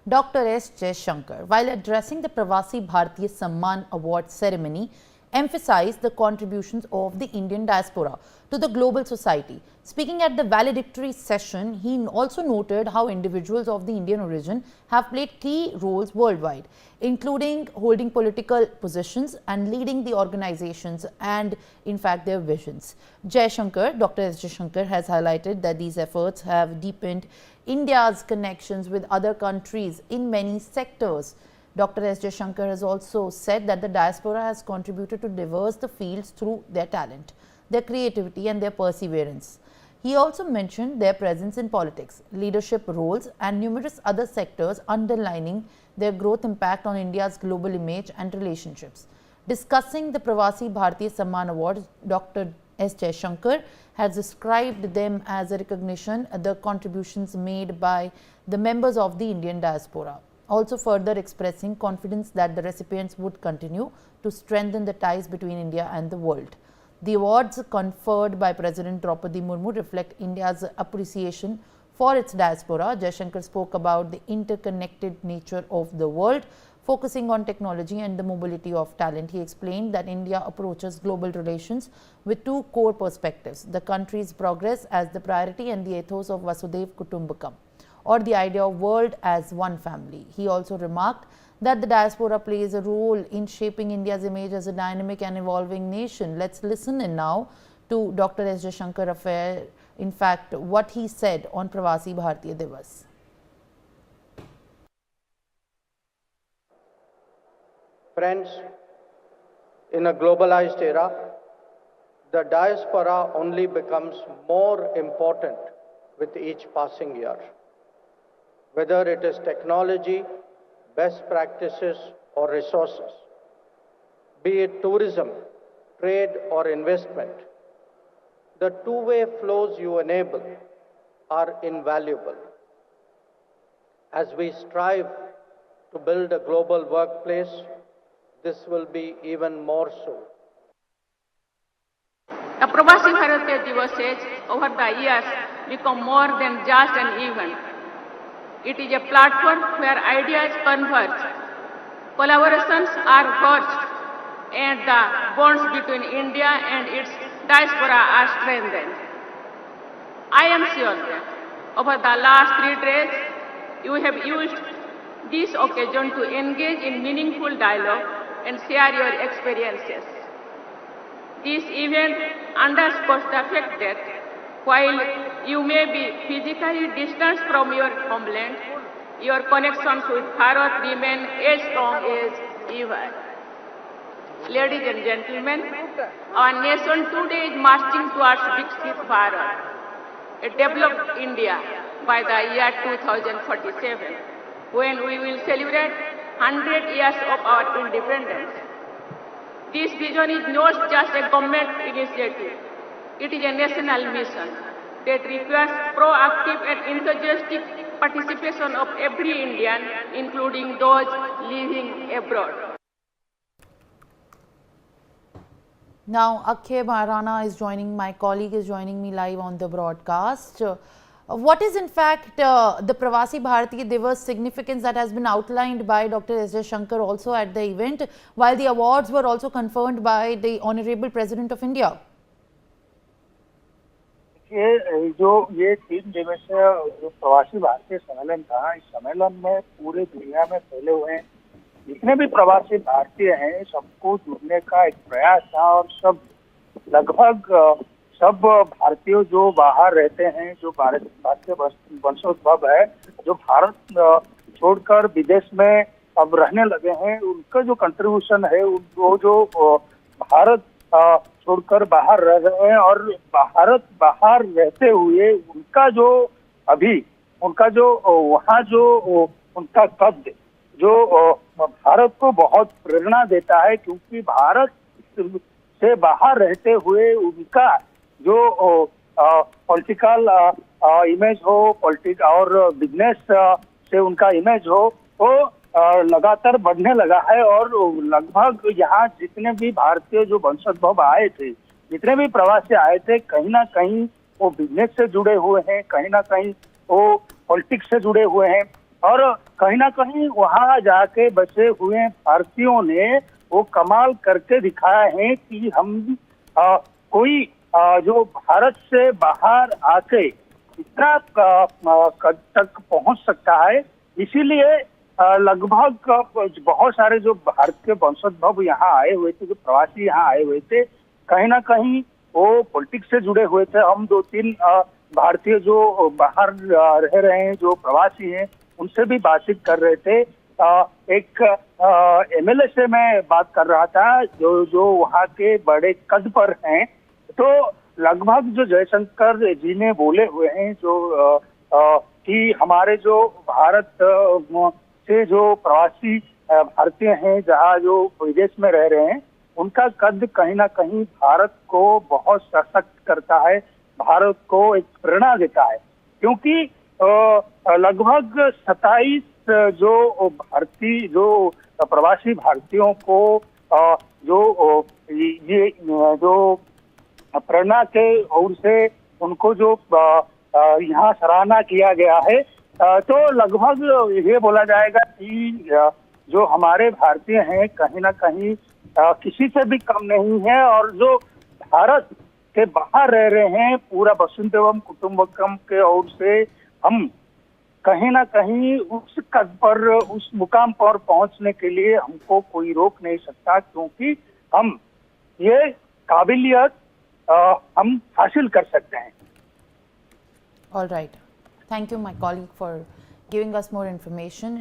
Dr. S. Jaishankar, while addressing the Pravasi Bharatiya Samman Award ceremony, emphasized the contributions of the Indian diaspora to the global society. Speaking at the valedictory session, he also noted how individuals of the Indian origin have played key roles worldwide, including holding political positions and leading the organizations and, in fact, their visions. Dr. S. Jaishankar has highlighted that these efforts have deepened India's connections with other countries in many sectors. Dr. S. Jaishankar has also said that the diaspora has contributed to diverse the fields through their talent, their creativity and their perseverance. He also mentioned their presence in politics, leadership roles and numerous other sectors, underlining their growth impact on India's global image and relationships. Discussing the Pravasi Bharatiya Samman Awards, Dr. S. Jaishankar has described them as a recognition of the contributions made by the members of the Indian diaspora, also further expressing confidence that the recipients would continue to strengthen the ties between India and the world. The awards conferred by President Draupadi Murmu reflect India's appreciation for its diaspora. Jaishankar spoke about the interconnected nature of the world, focusing on technology and the mobility of talent. He explained that India approaches global relations with two core perspectives: the country's progress as the priority and the ethos of Vasudhaiva Kutumbakam, or the idea of world as one family. He also remarked that the diaspora plays a role in shaping India's image as a dynamic and evolving nation. Let's listen in now to Dr. S. Jaishankar Affair, in fact, what he said on Pravasi Bharatiya Divas. Friends, in a globalized era, the diaspora only becomes more important with each passing year. Whether it is technology, best practices, or resources, be it tourism, trade, or investment, the two-way flows you enable are invaluable. As we strive to build a global workplace, this will be even more so. The Pravasi Bharatiya Divas has, over the years, become more than just an event. It is a platform where ideas converge, collaborations are forged, and the bonds between India and its diaspora are strengthened. I am sure that over the last 3 days, you have used this occasion to engage in meaningful dialogue and share your experiences. This event underscores the fact that while you may be physically distant from your homeland, your connections with Bharat remain as strong as ever. Ladies and gentlemen, our nation today is marching towards Viksit Bharat, a developed India by the year 2047, when we will celebrate 100 years of our independence. This vision is not just a government initiative, it is a national mission that requires proactive and enthusiastic participation of every Indian, including those living abroad. Now, Akshay Maharana is joining, my colleague is joining me live on the broadcast. What is in fact the Pravasi Bharatiya Divas significance that has been outlined by Dr. S. Jaishankar also at the event, while the awards were also conferred by the Honorable President of India? ये 3 दिवसीय जो प्रवासी भारतीय सम्मेलन था, इस सम्मेलन में पूरे दुनिया में फैले हुए जितने भी प्रवासी भारतीय हैं सबको जुड़ने का एक प्रयास था और सब लगभग सब भारतीय जो बाहर रहते हैं, जो भारतीय वंशोद्भव है, जो भारत छोड़कर विदेश में अब रहने लगे हैं, उनका जो कंट्रीब्यूशन है वो जो भारत छोड़कर बाहर रह रहे हैं और भारत बाहर रहते हुए उनका जो अभी उनका जो वहाँ जो उनका कद जो भारत को बहुत प्रेरणा देता है, क्योंकि भारत से बाहर रहते हुए उनका जो पॉलिटिकल इमेज हो, पॉलिटिक और बिजनेस से उनका इमेज हो, वो लगातार बढ़ने लगा है और लगभग यहाँ जितने भी भारतीय जो वंशोद्भव आए थे, जितने भी प्रवासी आए थे, कहीं ना कहीं वो बिजनेस से जुड़े हुए हैं, कहीं ना कहीं वो पॉलिटिक्स से जुड़े हुए हैं और कहीं ना कहीं वहां जाके बसे हुए भारतीयों ने वो कमाल करके दिखाया है कि हम कोई जो भारत से बाहर आके इतना कद तक पहुंच सकता है। इसीलिए लगभग बहुत सारे जो भारतीय वंशोद्भव यहाँ आए हुए थे, जो प्रवासी यहाँ आए हुए थे, कहीं ना कहीं वो पॉलिटिक्स से जुड़े हुए थे। हम 2-3 भारतीय जो बाहर रह रहे हैं, जो प्रवासी हैं, उनसे भी बातचीत कर रहे थे। एक एमएलए से मैं बात कर रहा था जो वहाँ के बड़े कद पर हैं, तो लगभग जो जयशंकर जी ने बोले हुए हैं जो कि हमारे जो भारत से जो प्रवासी भारतीय हैं, जहाँ जो विदेश में रह रहे हैं, उनका कद कहीं ना कहीं भारत को बहुत सशक्त करता है, भारत को एक प्रेरणा देता है। क्योंकि लगभग 27 जो भारतीय जो प्रवासी भारतीयों को जो ये जो प्रेरणा के ओर से उनको जो यहाँ सराहना किया गया है, तो लगभग ये बोला जाएगा कि जो हमारे भारतीय हैं कहीं ना कहीं किसी से भी कम नहीं है। और जो भारत के बाहर रह रहे हैं, पूरा वसुंधैवम कुटुंबकम के ओर से हम कहीं ना कहीं उस कद पर, उस मुकाम पर पहुंचने के लिए हमको कोई रोक नहीं सकता, क्योंकि हम ये काबिलियत हम हासिल कर सकते हैं। All right. Thank you, my colleague, for giving us more information.